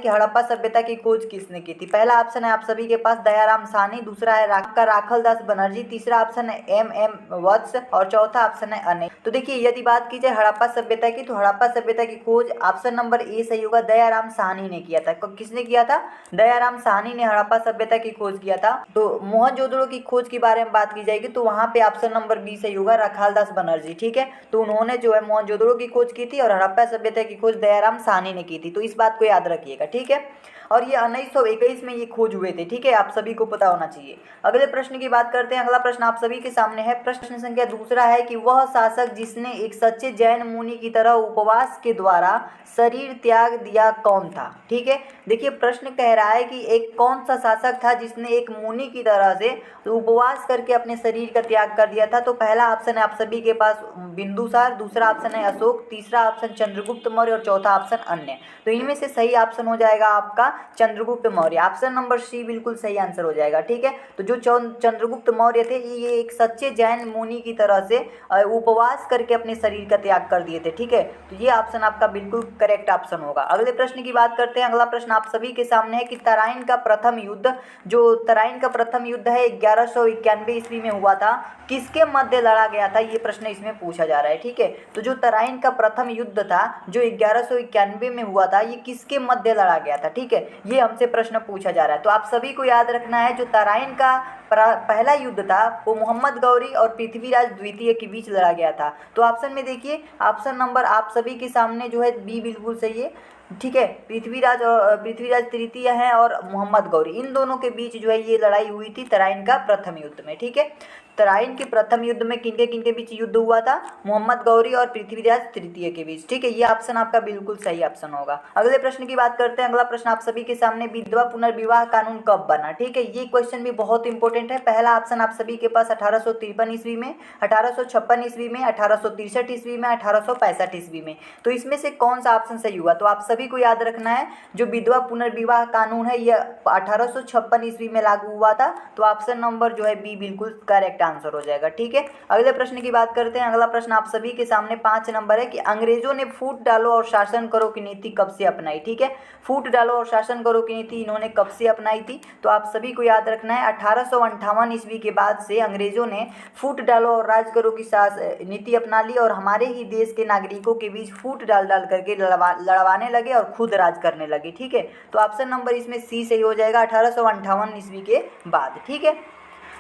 कि हड़प्पा सभ्यता की खोज किसने की थी। पहला ऑप्शन है आप सभी के पास दयाराम साहनी, दूसरा है राखलदास बनर्जी, तीसरा ऑप्शन है एम वत्स और चौथा ऑप्शन है अनेक। तो देखिए यदि बात की जाए हड़प्पा सभ्यता की, तो हड़प्पा सभ्यता की खोज ऑप्शन नंबर ए सही होगा, दयाराम साहनी ने किया था। किसने किया था? दयाराम साहनी ने हड़प्पा सभ्यता की खोज किया था। तो मोहनजोदड़ो की खोज के बारे में बात की जाएगी तो वहां पे ऑप्शन नंबर बी सही होगा, राखालदास बनर्जी। ठीक है, तो उन्होंने जो है मोहनजोदड़ो की खोज की थी और हड़प्पा सभ्यता की खोज दयाराम साहनी ने की थी। तो इस बात को याद रखिएगा। ठीक है, और ये 1921 में ये खोज हुए थे। ठीक है, आप सभी को पता होना चाहिए। अगले प्रश्न की बात करते हैं। अगला प्रश्न आप सभी के सामने है। प्रश्न संख्या दूसरा है कि वह शासक जिसने एक सच्चे जैन मुनि की तरह उपवास के द्वारा शरीर त्याग दिया कौन था। ठीक है, देखिए प्रश्न कह रहा है कि एक कौन सा शासक था जिसने एक मुनि की तरह से उपवास करके अपने शरीर का त्याग कर दिया था। तो पहला ऑप्शन है आप सभी के पास बिंदुसार, दूसरा ऑप्शन है अशोक, तीसरा ऑप्शन चंद्रगुप्त मौर्य और चौथा ऑप्शन अन्य। तो इनमें से सही ऑप्शन हो जाएगा आपका Chandragupta Maurya. Option number c बिल्कुल सही आंसर हो जाएगा। ठीक है, तो जो चंद्रगुप्त मौर्य थे ये एक सच्चे जैन मुनि की तरह से उपवास करके अपने शरीर का त्याग कर दिए थे। ठीक है, तो ये ऑप्शन आपका बिल्कुल करेक्ट ऑप्शन होगा। अगले प्रश्न की बात करते हैं। अगला प्रश्न आप सभी के सामने है कि तराइन का प्रथम युद्ध, जो तराइन का प्रथम युद्ध है 1191 ईस्वी में हुआ था, किसके मध्य लड़ा गया था, ये प्रश्न इसमें पूछा जा रहा है। ठीक है, तो जो तराइन का प्रथम युद्ध था जो 1191 में हुआ था, ये किसके मध्य लड़ा गया था। ठीक है, ये हमसे प्रश्न पूछा जा रहा है। तो आप सभी को याद रखना है जो तराइन का पहला युद्ध था वो मोहम्मद गौरी और पृथ्वीराज द्वितीय के बीच लड़ा गया था। तो ऑप्शन में देखिए ऑप्शन नंबर आप सभी के सामने जो है बी बिल्कुल सही है। ठीक है, पृथ्वीराज तृतीय है और मोहम्मद गौरी, इन दोनों के बीच जो है ये लड़ाई हुई थी तराइन का प्रथम युद्ध में। ठीक है, तराइन के प्रथम युद्ध में किनके किनके बीच युद्ध हुआ था? मोहम्मद गौरी और पृथ्वीराज तृतीय के बीच। ठीक है, ये ऑप्शन आपका बिल्कुल सही ऑप्शन होगा। अगले प्रश्न की बात करते हैं। अगला प्रश्न आप सभी के सामने विधवा पुनर्विवाह कानून कब बना। ठीक है, ये क्वेश्चन भी बहुत इंपॉर्टेंट है। पहला ऑप्शन आप सभी के पास 1853 ईस्वी में, 1856 ईस्वी में, 1863 ईस्वी में, 1865 ईस्वी में। तो इसमें से कौन सा ऑप्शन सही हुआ? तो आप सभी को याद रखना है जो विधवा पुनर्विवाह कानून है ये 1856 ईस्वी में लागू हुआ था। तो ऑप्शन नंबर जो है बी बिल्कुल करेक्ट आंसर हो जाएगा। ठीक है, अगले प्रश्न की बात करते हैं। अगला प्रश्न आप सभी के सामने 5 नंबर है कि अंग्रेजों ने फूट डालो और शासन करो की नीति कब से अपनाई। ठीक है, फूट डालो और शासन करो की नीति इन्होंने कब से अपनाई थी? तो आप सभी को याद रखना है 1858 ईस्वी के बाद से अंग्रेजों ने फूट डालो और राज करो की नीति अपना ली और हमारे ही देश के नागरिकों के बीच फूट डाल डाल करके लड़वाने लगे और खुद राज करने लगे। ठीक है, तो ऑप्शन नंबर इसमें सी सही हो जाएगा 1858 ईस्वी के बाद। ठीक है,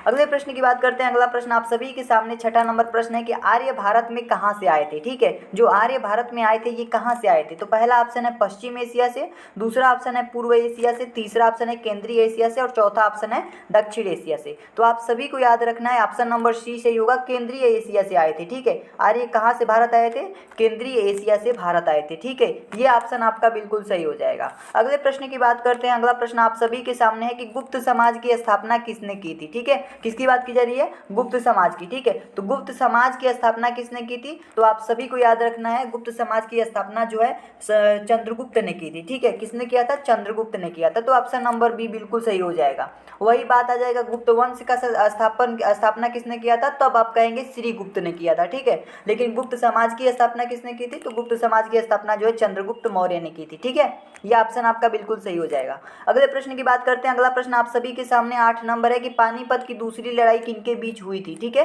अगले प्रश्न की बात करते हैं। अगला प्रश्न आप सभी के सामने 6ठा नंबर प्रश्न है कि आर्य भारत में कहाँ से आए थे। ठीक है, जो आर्य भारत में आए थे ये कहाँ से आए थे? तो पहला ऑप्शन है पश्चिम एशिया से, दूसरा ऑप्शन है पूर्व एशिया से, तीसरा ऑप्शन है केंद्रीय एशिया से और चौथा ऑप्शन है दक्षिण एशिया से। तो आप सभी को याद रखना है ऑप्शन नंबर सी सही होगा, केंद्रीय एशिया से आए थे। ठीक है, आर्य कहाँ से भारत आए थे? केंद्रीय एशिया से भारत आए थे। ठीक है, ये ऑप्शन आपका बिल्कुल सही हो जाएगा। अगले प्रश्न की बात करते हैं। अगला प्रश्न आप सभी के सामने है कि गुप्त समाज की स्थापना किसने की थी। ठीक है, किसकी बात की जा रही है? गुप्त समाज की। ठीक है, तो गुप्त समाज की स्थापना किसने की थी? तो आप सभी को याद रखना है गुप्त समाज की स्थापना जो है चंद्रगुप्त ने की थी। ठीक है, किसने किया था? चंद्रगुप्त ने किया था। तो ऑप्शन नंबर बी बिल्कुल सही हो जाएगा। वही बात आ जाएगा गुप्त वंश का स्थापना किसने किया था? तब आप कहेंगे श्रीगुप्त ने किया था। ठीक है, लेकिन गुप्त समाज की स्थापना किसने की थी? तो गुप्त समाज की स्थापना जो है चंद्रगुप्त मौर्य ने की थी। ठीक है, यह ऑप्शन आपका बिल्कुल सही हो जाएगा। अगले प्रश्न की बात करते हैं। अगला प्रश्न आप सभी के सामने 8 नंबर है कि पानीपत की दूसरी लड़ाई किनके बीच हुई थी। ठीक है,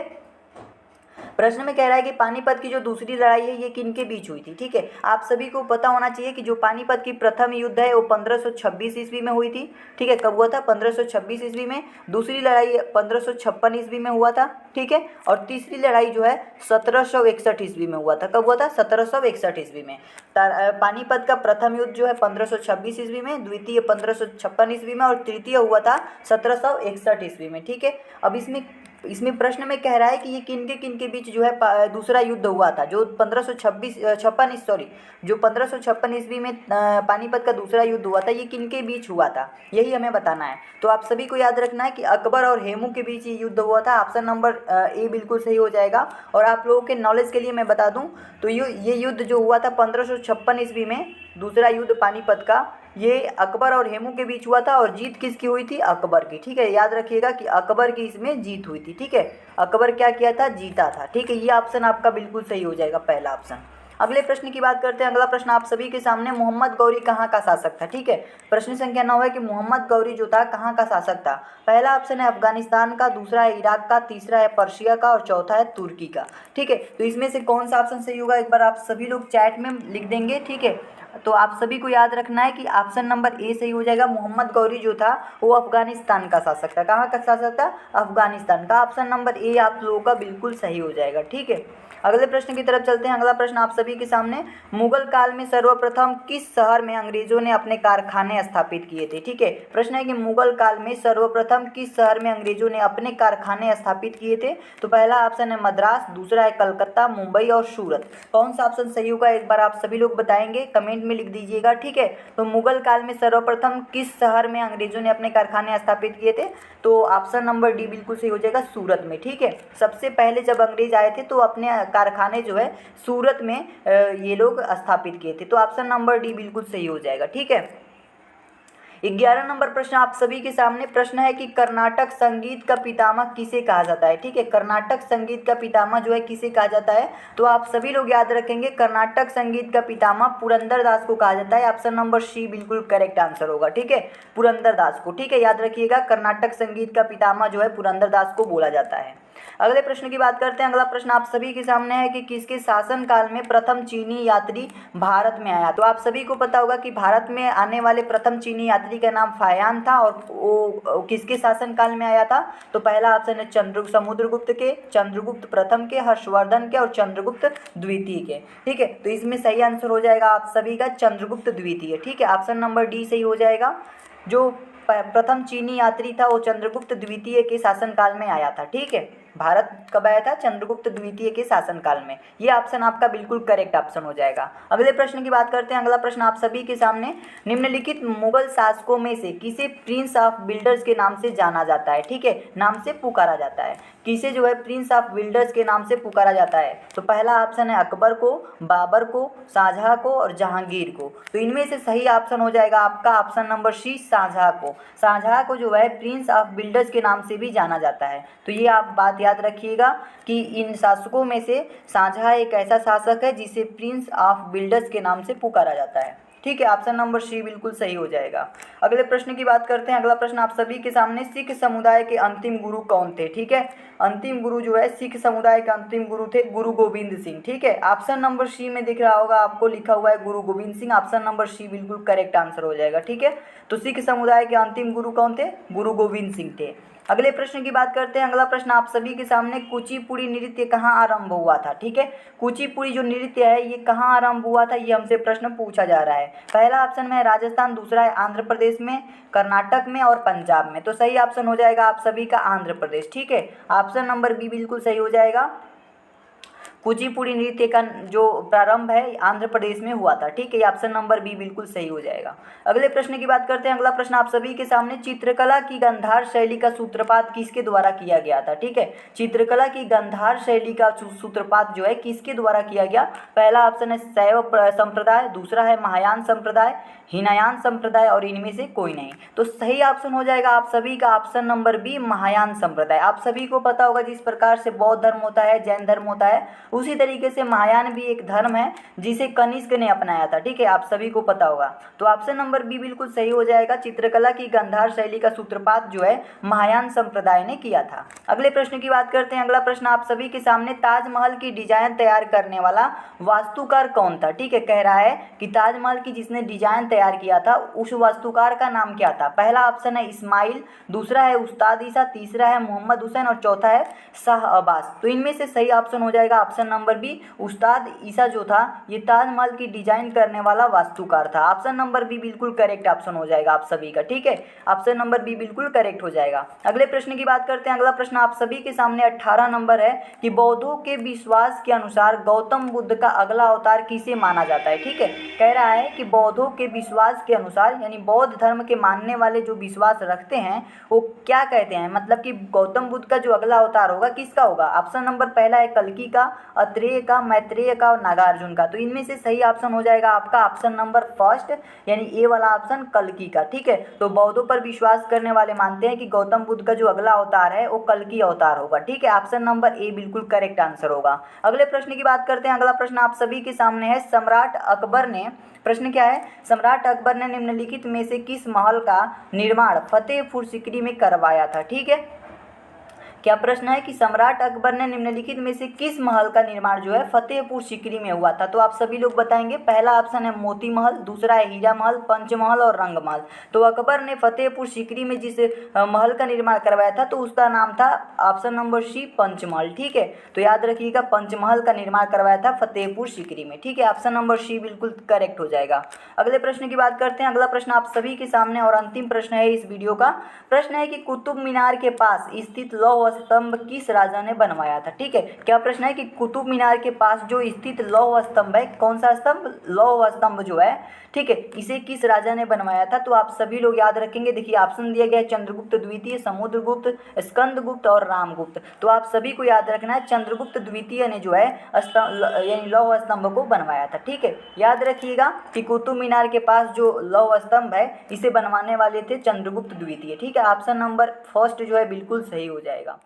प्रश्न में कह रहा है कि पानीपत की जो दूसरी लड़ाई है ये किनके बीच हुई थी। ठीक है, आप सभी को पता होना चाहिए कि जो पानीपत की प्रथम युद्ध है वो 1526 ईस्वी में हुई थी। ठीक है, कब हुआ था? 1526 ईस्वी में। दूसरी लड़ाई 1556 ईस्वी में हुआ था। ठीक है, और तीसरी लड़ाई जो है 1761 ईस्वी में हुआ था। कब हुआ था? 1761 ईस्वी में। पानीपत का प्रथम युद्ध जो है 1526 ईस्वी में, द्वितीय 1556 ईस्वी में और तृतीय हुआ था 1761 ईस्वी में। ठीक है, अब इसमें प्रश्न में कह रहा है कि ये किनके किनके बीच जो है दूसरा युद्ध हुआ था। जो 1556 ईस्वी में पानीपत का दूसरा युद्ध हुआ था ये किनके बीच हुआ था, यही हमें बताना है। तो आप सभी को याद रखना है कि अकबर और हेमू के बीच ये युद्ध हुआ था। ऑप्शन नंबर ए बिल्कुल सही हो जाएगा। और आप लोगों के नॉलेज के लिए मैं बता दूं तो ये युद्ध जो हुआ था 1556 ईस्वी में, दूसरा युद्ध पानीपत का, ये अकबर और हेमू के बीच हुआ था और जीत किसकी हुई थी? अकबर की। ठीक है, याद रखिएगा कि अकबर की इसमें जीत हुई थी। ठीक है, अकबर क्या किया था? जीता था। ठीक है, ये ऑप्शन आपका बिल्कुल सही हो जाएगा, पहला ऑप्शन। अगले प्रश्न की बात करते हैं। अगला प्रश्न आप सभी के सामने, मोहम्मद गौरी कहाँ का शासक था? ठीक है, प्रश्न संख्या 9 है कि मोहम्मद गौरी जो था कहाँ का शासक था? पहला ऑप्शन है अफगानिस्तान का, दूसरा है इराक का, तीसरा है पर्शिया का और चौथा है तुर्की का। ठीक है, तो इसमें से कौन सा ऑप्शन सही होगा एक बार आप सभी लोग चैट में लिख देंगे। ठीक है, तो आप सभी को याद रखना है कि ऑप्शन नंबर ए सही हो जाएगा। मोहम्मद गौरी जो था वो अफगानिस्तान का शासक था। कहाँ का शासक था? अफगानिस्तान का। ऑप्शन नंबर ए आप लोगों का बिल्कुल सही हो जाएगा। ठीक है, अगले प्रश्न की तरफ चलते हैं। अगला प्रश्न आप सभी के सामने, मुगल काल में सर्वप्रथम किस शहर में अंग्रेजों ने अपने कारखाने स्थापित किए थे? ठीक है, प्रश्न है कि मुगल काल में सर्वप्रथम किस शहर में अंग्रेजों ने अपने कारखाने स्थापित किए थे? तो पहला ऑप्शन है मद्रास, दूसरा है कलकत्ता, मुंबई और सूरत। कौन सा ऑप्शन सही होगा एक बार आप सभी लोग बताएंगे, कमेंट में लिख दीजिएगा। ठीक है, तो मुगल काल में सर्वप्रथम किस शहर में अंग्रेजों ने अपने कारखाने स्थापित किए थे? तो ऑप्शन नंबर डी बिल्कुल सही हो जाएगा, सूरत में। ठीक है, सबसे पहले जब अंग्रेज आए थे तो अपने कारखाने जो है सूरत में ये लोग स्थापित किए थे। तो ऑप्शन नंबर डी बिल्कुल सही हो जाएगा। ठीक है, 11 नंबर प्रश्न आप सभी के सामने, प्रश्न है कि कर्नाटक संगीत का पितामह किसे कहा जाता है? ठीक है, कर्नाटक संगीत का पितामह जो है किसे कहा जाता है? तो आप सभी लोग याद रखेंगे, कर्नाटक संगीत का पितामह पुरंदर दास को कहा जाता है। ऑप्शन नंबर सी बिल्कुल करेक्ट आंसर होगा। ठीक है, पुरंदर दास को। ठीक है, याद रखिएगा, कर्नाटक संगीत का पितामह जो है पुरंदर दास को बोला जाता है। अगले प्रश्न की बात करते हैं। अगला प्रश्न आप सभी के सामने है कि किसके शासनकाल में प्रथम चीनी यात्री भारत में आया? तो आप सभी को पता होगा कि भारत में आने वाले प्रथम चीनी यात्री का नाम फायान था और वो किसके शासनकाल में आया था? तो पहला ऑप्शन है समुद्रगुप्त के, चंद्रगुप्त प्रथम के, हर्षवर्धन के और चंद्रगुप्त द्वितीय के। ठीक है, तो इसमें सही आंसर हो जाएगा आप सभी का चंद्रगुप्त द्वितीय। ठीक है, ऑप्शन नंबर डी सही हो जाएगा। जो प्रथम चीनी यात्री था वो चंद्रगुप्त द्वितीय के शासनकाल में आया था। ठीक है, भारत कब आया था? चंद्रगुप्त द्वितीय के शासनकाल में। ये ऑप्शन आपका बिल्कुल करेक्ट ऑप्शन हो जाएगा। अगले प्रश्न की बात करते हैं। अगला प्रश्न आप सभी के सामने, निम्नलिखित मुगल शासकों में से किसे प्रिंस ऑफ बिल्डर्स के नाम से जाना जाता है? ठीक है, नाम से पुकारा जाता है। किसे जो है प्रिंस ऑफ बिल्डर्स के नाम से पुकारा जाता है? तो पहला ऑप्शन है अकबर को, बाबर को, शाहजहां को और जहांगीर को। तो इनमें से सही ऑप्शन हो जाएगा आपका ऑप्शन नंबर सी, शाहजहां को। शाहजहां को जो है प्रिंस ऑफ बिल्डर्स के नाम से भी जाना जाता है। तो ये आप बात याद रखिएगा कि इन शासकों में से शाहजहां एक ऐसा शासक है जिसे प्रिंस ऑफ बिल्डर्स के नाम से पुकारा जाता है। ठीक है, ऑप्शन नंबर सी बिल्कुल सही हो जाएगा। अगले प्रश्न की बात करते हैं। अगला प्रश्न आप सभी के सामने, सिख समुदाय के अंतिम गुरु कौन थे? ठीक है, अंतिम गुरु जो है सिख समुदाय के अंतिम गुरु थे गुरु गोविंद सिंह। ठीक है, ऑप्शन नंबर सी में दिख रहा होगा आपको, लिखा हुआ है Guru Gobind Singh. Option number c बिल्कुल करेक्ट आंसर हो जाएगा। ठीक है, तो सिख समुदाय के अंतिम गुरु कौन थे? गुरु गोविंद सिंह थे। अगले प्रश्न की बात करते हैं। अगला प्रश्न आप सभी के सामने, कुचिपुड़ी नृत्य कहाँ आरंभ हुआ था? ठीक है, कुचिपुड़ी जो नृत्य है ये कहाँ आरंभ हुआ था, ये हमसे प्रश्न पूछा जा रहा है। पहला ऑप्शन में है राजस्थान, दूसरा है आंध्र प्रदेश में, कर्नाटक में और पंजाब में। तो सही ऑप्शन हो जाएगा आप सभी का आंध्र प्रदेश। ठीक है, ऑप्शन नंबर बी बिल्कुल सही हो जाएगा। कुचिपुड़ी नृत्य का जो प्रारंभ है आंध्र प्रदेश में हुआ था। ठीक है, ऑप्शन नंबर बी बिल्कुल सही हो जाएगा। अगले प्रश्न की बात करते हैं। अगला प्रश्न आप सभी के सामने, चित्रकला की गांधार शैली का सूत्रपात किसके द्वारा किया गया था? ठीक है, चित्रकला की गांधार शैली का सूत्रपात जो है किसके द्वारा किया गया? पहला ऑप्शन है शैव संप्रदाय, दूसरा है महायान संप्रदाय, हीनयान संप्रदाय और इनमें से कोई नहीं। तो सही ऑप्शन हो जाएगा आप सभी का ऑप्शन नंबर बी, महायान संप्रदाय। आप सभी को पता होगा जिस प्रकार से बौद्ध धर्म होता है, जैन धर्म होता है, उसी तरीके से महायान भी एक धर्म है जिसे कनिष्क ने अपनाया था। ठीक है, आप सभी को पता होगा। तो ऑप्शन नंबर बी बिल्कुल सही हो जाएगा। चित्रकला की गांधार शैली का सूत्रपात जो है महायान संप्रदाय ने किया था। अगले प्रश्न की बात करते हैं। अगला प्रश्न आप सभी के सामने, ताजमहल की डिजाइन तैयार करने वाला वास्तुकार कौन था? ठीक है, कह रहा है कि ताजमहल की जिसने डिजाइन तैयार किया था उस वास्तुकार का नाम क्या था? पहला ऑप्शन है इस्माइल, दूसरा है उस्ताद ईसा, तीसरा है मोहम्मद हुसैन और चौथा है शाह अब्बास। तो इनमें से सही ऑप्शन हो जाएगा ऑप्शन नंबर बी, उस्ताद ईसा जो था ये ताजमहल की डिजाइन करने वाला वास्तुकार था। ऑप्शन नंबर बी बिल्कुल करेक्ट ऑप्शन हो जाएगा आप सभी का। ठीक है, ऑप्शन नंबर बी बिल्कुल करेक्ट हो जाएगा। अगले प्रश्न की बात करते हैं। अगला प्रश्न आप सभी के सामने 18 नंबर है कि बौद्धों के विश्वास के अनुसार गौतम बुद्ध का अगला अवतार किसे माना जाता है? ठीक है, कह रहा है कि बौद्धों के विश्वास के अनुसार, यानी बौद्ध धर्म के मानने वाले जो विश्वास रखते हैं वो क्या कहते हैं, मतलब कि गौतम बुद्ध का जो अगला अवतार होगा किसका होगा? ऑप्शन नंबर पहला है कल्कि का, अत्रेय का, मैत्रेय का और नागार्जुन का। तो इनमें से सही ऑप्शन हो जाएगा आपका ऑप्शन नंबर फर्स्ट, यानी ए वाला ऑप्शन कल्कि का। ठीक है, तो बौद्धों पर विश्वास करने वाले मानते हैं कि गौतम बुद्ध का जो अगला अवतार है वो कल्कि अवतार होगा। ठीक है, ऑप्शन नंबर ए बिल्कुल करेक्ट आंसर होगा। अगले प्रश्न की बात करते हैं। अगला प्रश्न आप सभी के सामने है। सम्राट अकबर ने, प्रश्न क्या है, सम्राट अकबर ने निम्नलिखित में से किस महल का निर्माण फतेहपुर सीकरी में करवाया था। ठीक है, क्या प्रश्न है कि सम्राट अकबर ने निम्नलिखित में से किस महल का निर्माण जो है फतेहपुर सीकरी में हुआ था। तो आप सभी लोग बताएंगे। पहला ऑप्शन है मोती महल, दूसरा है हीरा महल, पंचमहल और रंग महल। तो अकबर ने फतेहपुर सीकरी में जिस महल का निर्माण करवाया था तो उसका नाम था ऑप्शन नंबर सी पंचमहल। ठीक है, तो याद रखिएगा पंचमहल का निर्माण करवाया था फतेहपुर सीकरी में। ठीक है, ऑप्शन नंबर सी बिल्कुल करेक्ट हो जाएगा। अगले प्रश्न की बात करते हैं। अगला प्रश्न आप सभी के सामने और अंतिम प्रश्न है इस वीडियो का। प्रश्न है कि कुतुब मीनार के पास स्थित लौह स्तंभ किस राजा ने बनवाया था। ठीक है, क्या प्रश्न है कि कुतुब मीनार के पास जो स्थित लौह स्तंभ है, कौन सा स्तंभ, लौह स्तंभ जो है, ठीक है, इसे किस राजा ने बनवाया था। तो आप सभी लोग याद रखेंगे। देखिए ऑप्शन दिया गया है चंद्रगुप्त द्वितीय, समुद्रगुप्त, स्कंदगुप्त और रामगुप्त। तो आप सभी को याद रखना है चंद्रगुप्त द्वितीय ने जो है यानी लौह स्तंभ को बनवाया था। ठीक है, याद रखिएगा कि कुतुब मीनार के पास जो लौह स्तंभ है इसे बनवाने वाले थे चंद्रगुप्त द्वितीय। ठीक है, ऑप्शन नंबर फर्स्ट जो है बिल्कुल सही हो जाएगा।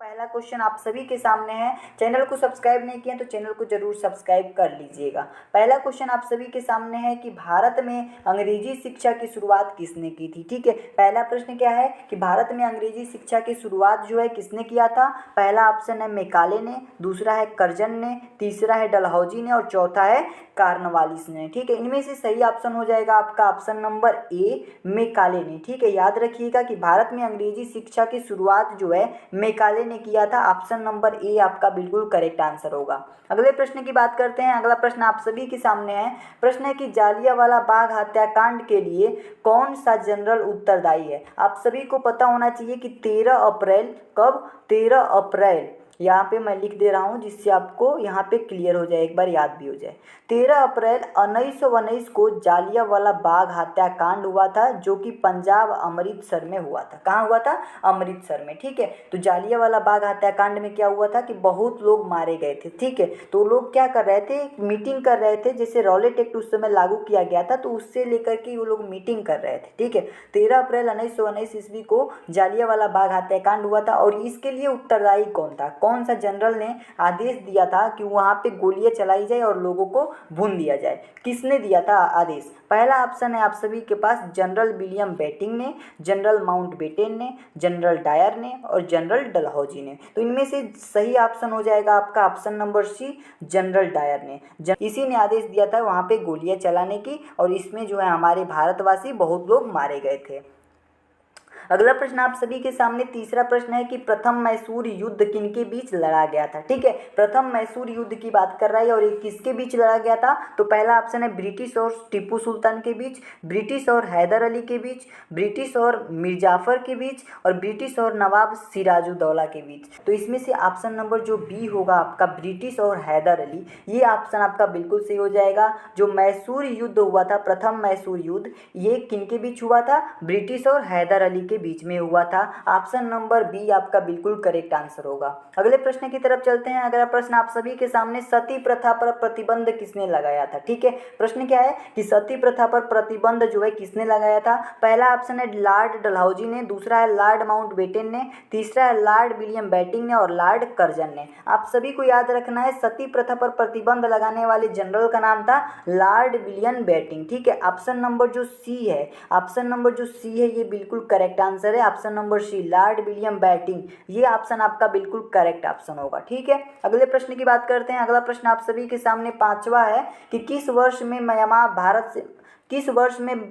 पहला क्वेश्चन आप सभी के सामने है। चैनल को सब्सक्राइब नहीं किया तो चैनल को जरूर सब्सक्राइब कर लीजिएगा। पहला क्वेश्चन आप सभी के सामने है कि भारत में अंग्रेजी शिक्षा की शुरुआत किसने की थी। ठीक है, पहला प्रश्न क्या है कि भारत में अंग्रेजी शिक्षा की शुरुआत जो है किसने किया था। पहला ऑप्शन है मेकाले ने, दूसरा है कर्जन ने, तीसरा है डलहौजी ने और चौथा है कार्नवालिस ने। ठीक है, इनमें से सही ऑप्शन हो जाएगा आपका ऑप्शन नंबर ए मेकाले ने। ठीक है, याद रखिएगा कि भारत में अंग्रेजी शिक्षा की शुरुआत जो है मेकाले ने किया था। ऑप्शन नंबर ए आपका बिल्कुल करेक्ट आंसर होगा। अगले प्रश्न की बात करते हैं। अगला प्रश्न आप सभी के सामने है। प्रश्न है कि जालियांवाला बाग हत्याकांड के लिए कौन सा जनरल उत्तरदायी है। आप सभी को पता होना चाहिए कि 13 अप्रैल, कब, 13 अप्रैल, यहाँ पे मैं लिख दे रहा हूँ जिससे आपको यहाँ पे क्लियर हो जाए, एक बार याद भी हो जाए। 13 अप्रैल 1919 को जालियांवाला बाग हत्याकांड हुआ था, जो कि पंजाब अमृतसर में हुआ था। कहाँ हुआ था, अमृतसर में। ठीक है, तो जालियांवाला बाग हत्याकांड में क्या हुआ था कि बहुत लोग मारे गए थे। ठीक है, तो लोग क्या कर रहे थे, मीटिंग कर रहे थे। जैसे रॉलेट एक्ट उस समय लागू किया गया था तो उससे लेकर के वो लोग मीटिंग कर रहे थे। ठीक है, 13 अप्रैल 1919 ईस्वी को जालियांवाला बाग हत्याकांड हुआ था और इसके लिए उत्तरदायी कौन था, कौन सा जनरल ने आदेश दिया था कि वहाँ पे गोलियां चलाई जाए और लोगों को भून दिया जाए। किसने दिया था आदेश। पहला ऑप्शन है आप सभी के पास जनरल विलियम बेटिंग ने, जनरल माउंटबेटन ने, जनरल डायर ने और जनरल डलहौजी ने। तो इनमें से सही ऑप्शन हो जाएगा आपका option number c General Dyer ने। इसी ने आदेश दिया था वहाँ पे गोलियां चलाने की और इसमें जो है हमारे भारतवासी बहुत लोग मारे गए थे। अगला प्रश्न आप सभी के सामने तीसरा प्रश्न है कि प्रथम मैसूर युद्ध किनके बीच लड़ा गया था। ठीक है, प्रथम मैसूर युद्ध की बात कर रहा है और ये किसके बीच लड़ा गया था। तो पहला ऑप्शन है ब्रिटिश और टीपू सुल्तान के बीच, ब्रिटिश और हैदर अली के बीच, ब्रिटिश और मिर्जाफर के बीच और ब्रिटिश और नवाब सिराजुद्दौला के बीच। तो इसमें से ऑप्शन नंबर जो बी होगा आपका ब्रिटिश और हैदर अली, ये ऑप्शन आपका बिल्कुल सही हो जाएगा। जो मैसूर युद्ध हुआ था, प्रथम मैसूर युद्ध, ये किनके बीच हुआ था, ब्रिटिश और हैदर अली के बीच में हुआ था। ऑप्शन नंबर बी आपका बिल्कुल करेक्ट आंसर होगा। अगले प्रश्न की तरफ चलते हैं। अगला प्रश्न आप सभी के सामने सती प्रथा पर प्रतिबंध किसने लगाया था। ठीक है, प्रश्न क्या है कि सती प्रथा पर प्रतिबंध जो है किसने लगाया था। पहला ऑप्शन है लॉर्ड डलहौजी ने, दूसरा है लॉर्ड माउंटबेटन ने, तीसरा है लॉर्ड विलियम बेटिंग ने और लॉर्ड कर्जन ने। आप सभी को याद रखना है सती प्रथा पर प्रतिबंध लगाने वाले जनरल का नाम था लॉर्ड विलियम बेटिंग। ठीक है, ऑप्शन नंबर जो सी है, ऑप्शन नंबर जो सी है ये बिल्कुल करेक्ट आंसर है। Option number c Lord William Bentinck, ये ऑप्शन आपका बिल्कुल करेक्ट ऑप्शन होगा। ठीक है, अगले प्रश्न की बात करते हैं। अगला प्रश्न आप सभी के सामने पांचवा है कि किस वर्ष में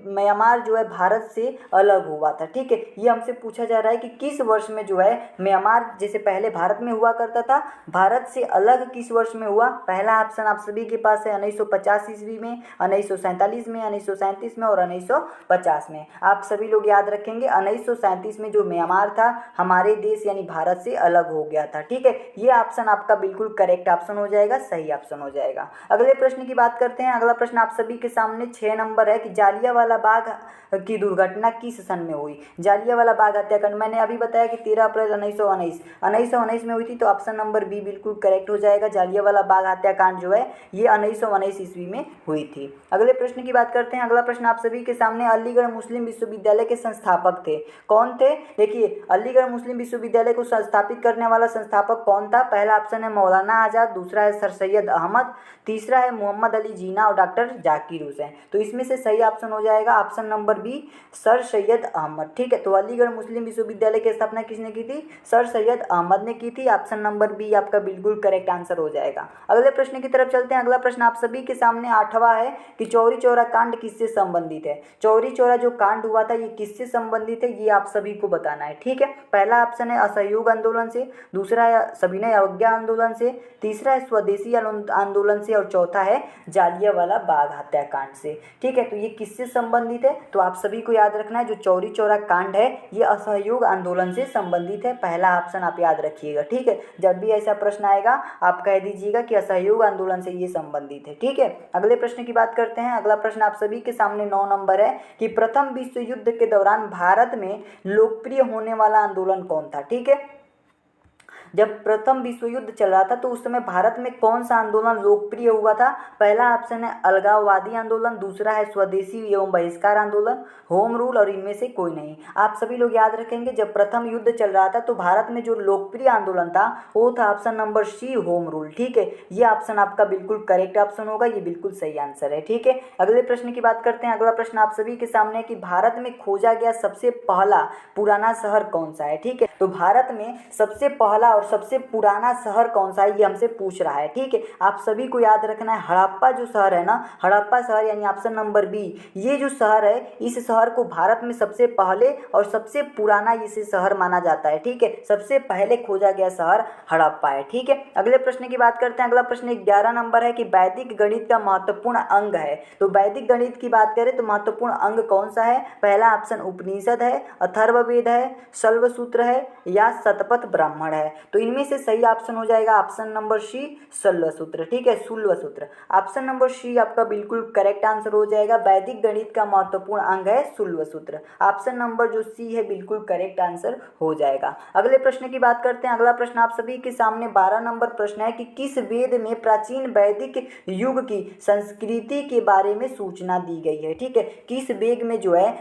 म्यांमार जो है भारत से अलग हुआ था। ठीक है, ये हमसे पूछा जा रहा है कि किस वर्ष में जो है म्यांमार, जैसे पहले भारत में हुआ करता था, भारत से अलग किस वर्ष में हुआ। पहला ऑप्शन आप सभी के पास है 1950 ईस्वी में, 1947 में, 1937 में और 1950 में। आप सभी लोग याद रखेंगे 1937 में जो म्यांमार था हमारे देश यानी भारत से अलग हो गया था। ठीक है, ये ऑप्शन आपका बिल्कुल करेक्ट ऑप्शन हो जाएगा, सही ऑप्शन हो जाएगा। अगले प्रश्न की बात करते हैं। अगला प्रश्न आप सभी के सामने 6 नंबर है कि जालियांवाला बाग की दुर्घटना किस सन में हुई? जालियांवाला बाग हत्याकांड मैंने अभी बताया कि 13 अप्रैल 1919 में हुई थी, तो ऑप्शन नंबर बी बिल्कुल करेक्ट हो जाएगा। जालियांवाला बाग हत्याकांड जो है ये 1919 ईस्वी में हुई थी। अगले प्रश्न की बात करते हैं। अगला प्रश्न आप सभी के सामने, अलीगढ़ मुस्लिम विश्वविद्यालय के संस्थापक थे, कौन थे? देखिए, अलीगढ़ मुस्लिम विश्वविद्यालय को स्थापित करने वाला संस्थापक कौन था? पहला ऑप्शन है मौलाना आज़ाद, दूसरा है सर सैयद अहमद, तीसरा है मोहम्मद अली जिन्ना और डॉक्टर जाकिर हुसैन। तो इसमें से सही ऑप्शन हो जाएगा option number b, Sir Syed Ahmad. ठीक है, तो अलीगढ़ मुस्लिम विश्वविद्यालय की स्थापना किसने की थी? सर सैयद अहमद ने की थी। ऑप्शन नंबर बी आपका बिल्कुल करेक्ट आंसर हो जाएगा। अगले प्रश्न की तरफ चलते हैं। अगला प्रश्न आप सभी के सामने 8वां है कि चौरी चौरा कांड किससे संबंधित है? चौरी चौरा जो कांड हुआ था ये किससे संबंधित है, ये आप सभी को बताना है। ठीक है, पहला ऑप्शन है असहयोग आंदोलन से, दूसरा है सविनय अवज्ञा आंदोलन से, तीसरा है स्वदेशी आंदोलन से और चौथा है जालियांवाला बाग हत्याकांड से। ठीक है, तो ये किससे संबंधित है? तो आप सभी को याद रखना है जो चौरी चौरा कांड है ये असहयोग आंदोलन से संबंधित है। पहला ऑप्शन आप याद रखिएगा। ठीक है, जब भी ऐसा प्रश्न आएगा आप कह दीजिएगा कि असहयोग आंदोलन से ये संबंधित है। ठीक है, अगले प्रश्न की बात करते हैं। अगला प्रश्न आप सभी के सामने 9 नंबर है कि प्रथम विश्व युद्ध के दौरान भारत में लोकप्रिय होने वाला आंदोलन कौन था? ठीक है, जब प्रथम विश्व युद्ध चल रहा था तो उस समय भारत में कौन सा आंदोलन लोकप्रिय हुआ था? पहला ऑप्शन है अलगाववादी आंदोलन, दूसरा है स्वदेशी एवं बहिष्कार आंदोलन, होम रूल और इनमें से कोई नहीं। आप सभी लोग याद रखेंगे जब प्रथम युद्ध चल रहा था तो भारत में जो लोकप्रिय आंदोलन था वो था option number c, home rule. ठीक है, ये ऑप्शन आपका बिल्कुल करेक्ट ऑप्शन होगा, ये बिल्कुल सही आंसर है। ठीक है, अगले प्रश्न की बात करते हैं। अगला प्रश्न आप सभी के सामने है कि भारत में खोजा गया सबसे पहला पुराना शहर कौन सा है? ठीक है, तो भारत में सबसे पहला और सबसे पुराना शहर कौन सा है ये हमसे पूछ रहा है। ठीक है, आप सभी को याद रखना है हड़प्पा जो शहर है ना, हड़प्पा शहर यानी ऑप्शन नंबर बी, ये जो शहर है इस शहर को भारत में सबसे पहले और सबसे पुराना इसे शहर माना जाता है। ठीक है, सबसे पहले खोजा गया शहर हड़प्पा है। ठीक है, अगले प्रश्न की बात करते हैं। अगला प्रश्न 11 नंबर है कि वैदिक गणित का महत्वपूर्ण अंग है, तो वैदिक गणित की बात करें तो महत्वपूर्ण अंग कौन सा है? पहला ऑप्शन उपनिषद है, अथर्ववेद है, शल्वसूत्र है या शतपथ ब्राह्मण है। तो इनमें से सही ऑप्शन हो जाएगा ऑप्शन नंबर सी, शल्वसूत्र। ठीक है, शूल्वसूत्र। ऑप्शन नंबर सी आपका बिल्कुल करेक्ट आंसर हो जाएगा। वैदिक गणित का महत्वपूर्ण अंग है शूल्वसूत्र। ऑप्शन नंबर जो सी है बिल्कुल करेक्ट आंसर हो जाएगा। अगले प्रश्न की बात करते हैं। अगला प्रश्न आप सभी के सामने 12 नंबर प्रश्न है कि किस वेद में प्राचीन वैदिक युग की संस्कृति के बारे में सूचना दी गई है? ठीक है, किस वेद में जो है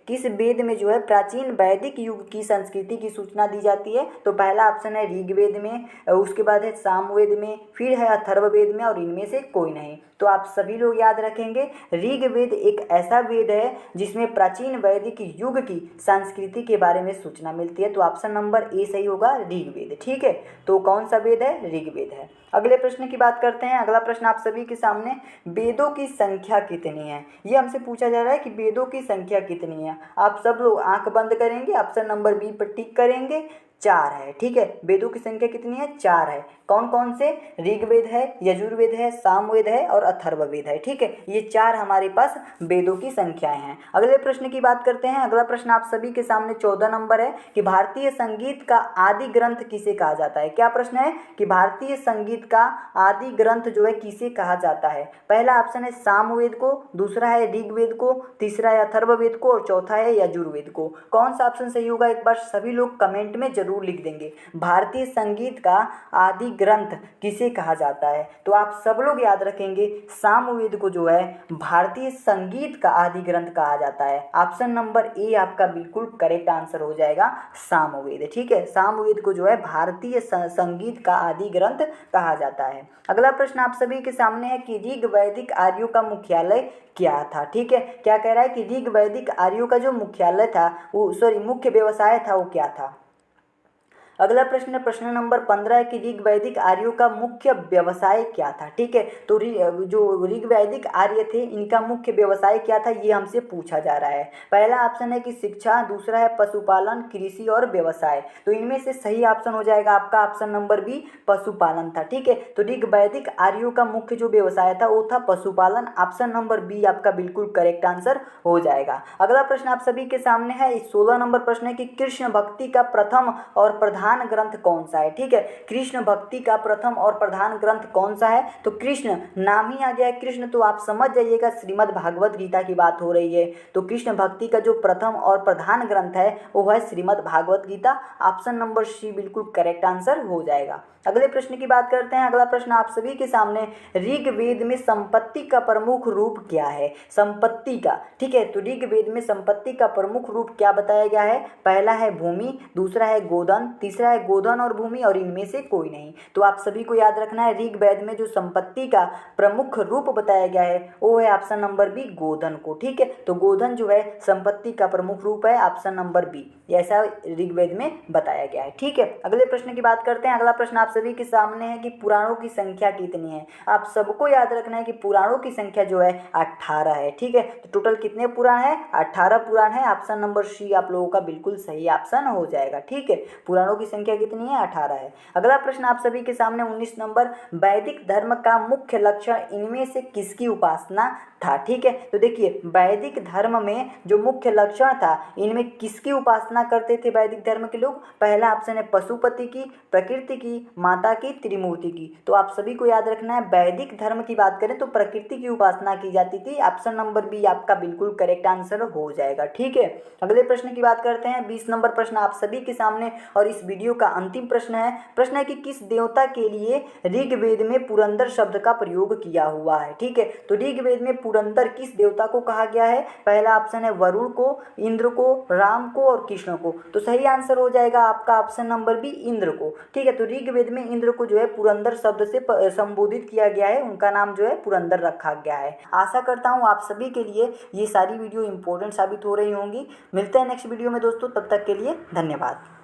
किस वेद में जो है प्राचीन वैदिक युग की संस्कृति की सूचना दी जाती है? तो पहला ऑप्शन है ऋग्वेद में, उसके बाद है सामवेद में, फिर है अथर्ववेद में और इनमें से कोई नहीं। तो आप सभी लोग याद रखेंगे ऋग्वेद एक ऐसा वेद है जिसमें प्राचीन वैदिक युग की संस्कृति के बारे में सूचना मिलती है। तो ऑप्शन नंबर ए सही होगा, ऋग्वेद। ठीक है, तो कौन सा वेद है? ऋग्वेद है। अगले प्रश्न की बात करते हैं। अगला प्रश्न आप सभी के सामने, वेदों की संख्या कितनी है? ये हमसे पूछा जा रहा है कि वेदों की संख्या कितनी है। आप सब लोग आंख बंद करेंगे, ऑप्शन नंबर बी पर टिक करेंगे, 4 है। ठीक है, वेदों की संख्या कितनी है? 4 है। कौन कौन से? ऋग्वेद है, यजुर्वेद है, सामवेद है और अथर्ववेद है। ठीक है, ये 4 हमारे पास वेदों की संख्याएं हैं। अगले प्रश्न की बात करते हैं। अगला प्रश्न आप सभी के सामने 14 नंबर है कि भारतीय संगीत का आदि ग्रंथ किसे कहा जाता है? क्या प्रश्न है कि भारतीय संगीत का आदि ग्रंथ जो है किसे कहा जाता है? पहला ऑप्शन है सामवेद को, दूसरा है ऋग्वेद को, तीसरा है अथर्ववेद को और चौथा है यजुर्वेद को। कौन सा ऑप्शन सही होगा एक बार सभी लोग कमेंट में जरूर लिख देंगे। भारतीय संगीत का आदि ग्रंथ किसे कहा जाता है? तो आप सब लोग याद रखेंगे सामवेद को जो है भारतीय संगीत का आदि ग्रंथ कहा जाता है। ऑप्शन नंबर ए आपका बिल्कुल करेक्ट आंसर हो जाएगा, सामवेद। ठीक है, सामवेद को जो है भारतीय संगीत का आदि ग्रंथ कहा जाता है। अगला प्रश्न आप सभी के सामने है कि ऋग वैदिक आर्यों का मुख्यालय क्या था? ठीक है, क्या कह रहा है कि ऋग वैदिक आर्यों का जो मुख्यालय था वो मुख्य व्यवसाय था वो क्या था? अगला प्रश्न प्रश्न नंबर 15 है कि ऋग वैदिक आर्यों का मुख्य व्यवसाय क्या था? ठीक है, तो जो ऋग वैदिक आर्य थे इनका मुख्य व्यवसाय क्या था ये हमसे पूछा जा रहा है। पहला ऑप्शन है कि शिक्षा, दूसरा है पशुपालन, कृषि और व्यवसाय। तो इनमें से सही ऑप्शन हो जाएगा आपका ऑप्शन नंबर बी, पशुपालन था। ठीक है, तो ऋग वैदिक आर्यों का मुख्य जो व्यवसाय था वो था पशुपालन। ऑप्शन नंबर बी आपका बिल्कुल करेक्ट आंसर हो जाएगा। अगला प्रश्न आप सभी के सामने है 16 नंबर प्रश्न है कि कृष्ण भक्ति का प्रथम और प्रधान प्रधान ग्रंथ कौन सा है। ठीक है, कृष्ण भक्ति का प्रथम और प्रधान ग्रंथ कौन सा है, तो कृष्ण नाम ही आ गया है कृष्ण, तो आप समझ जाइएगा श्रीमद् भागवत गीता की बात हो रही है। तो कृष्ण भक्ति का जो प्रथम और प्रधान ग्रंथ है वो है Shrimad Bhagavad Gita. Option number c बिल्कुल करेक्ट आंसर हो जाएगा। अगले प्रश्न की बात करते हैं। अगला प्रश्न आप सभी के सामने, ऋग्वेद में संपत्ति का प्रमुख रूप क्या है। संपत्ति का, ठीक है, तो ऋग्वेद में संपत्ति का प्रमुख रूप क्या बताया गया है। पहला है भूमि, दूसरा है गोधन, तीसरा है गोधन और भूमि, और इनमें से कोई नहीं। तो आप सभी को याद रखना है ऋग्वेद में जो संपत्ति का प्रमुख रूप बताया गया है वो है ऑप्शन नंबर बी गोधन को। ठीक है, तो गोधन जो है संपत्ति का प्रमुख रूप है, ऑप्शन नंबर बी, ऐसा ऋग्वेद में बताया गया है। ठीक है, अगले प्रश्न की बात करते हैं। अगला प्रश्न आप सभी के सामने है कि पुराणों की संख्या कितनी है। आप सबको याद रखना है कि पुराणों की संख्या जो है 18 है। ठीक है, तो टोटल कितने पुराण है, 18 पुराण है। ऑप्शन नंबर सी आप लोगों का बिल्कुल सही ऑप्शन हो जाएगा। ठीक है, पुराणों की संख्या कितनी है, 18 है। अगला प्रश्न आप सभी के सामने 19 नंबर, वैदिक धर्म का मुख्य लक्षण इनमें से किसकी उपासना था। ठीक है, तो देखिए वैदिक धर्म में जो मुख्य लक्षण था इनमें किसकी उपासना करते थे वैदिक धर्म के लोग। पहला ऑप्शन है पशुपति की, प्रकृति की, माता की, त्रिमूर्ति की। तो आप सभी को याद रखना है वैदिक धर्म की बात करें तो प्रकृति की उपासना की जाती थी। ऑप्शन नंबर बी आपका बिल्कुल करेक्ट आंसर हो जाएगा। ठीक है, अगले प्रश्न की बात करते हैं। 20 नंबर प्रश्न आप सभी के सामने और इस वीडियो का अंतिम प्रश्न है। प्रश्न है कि किस देवता के लिए ऋग्वेद में पुरंदर शब्द का प्रयोग किया हुआ है। ठीक है, तो ऋग्वेद में पुरंदर किस देवता को कहा गया है। पहला ऑप्शन है वरुण को, इंद्र को, राम को और कृष्ण को। तो सही आंसर हो जाएगा आपका ऑप्शन नंबर बी इंद्र को। ठीक है, तो ऋग्वेद में इंद्र को जो है पुरंदर शब्द से संबोधित किया गया है, उनका नाम जो है पुरंदर रखा गया है। आशा करता हूँ आप सभी के लिए ये सारी वीडियो इंपॉर्टेंट साबित हो रही होंगी। मिलते हैं नेक्स्ट वीडियो में दोस्तों, तब तक के लिए धन्यवाद।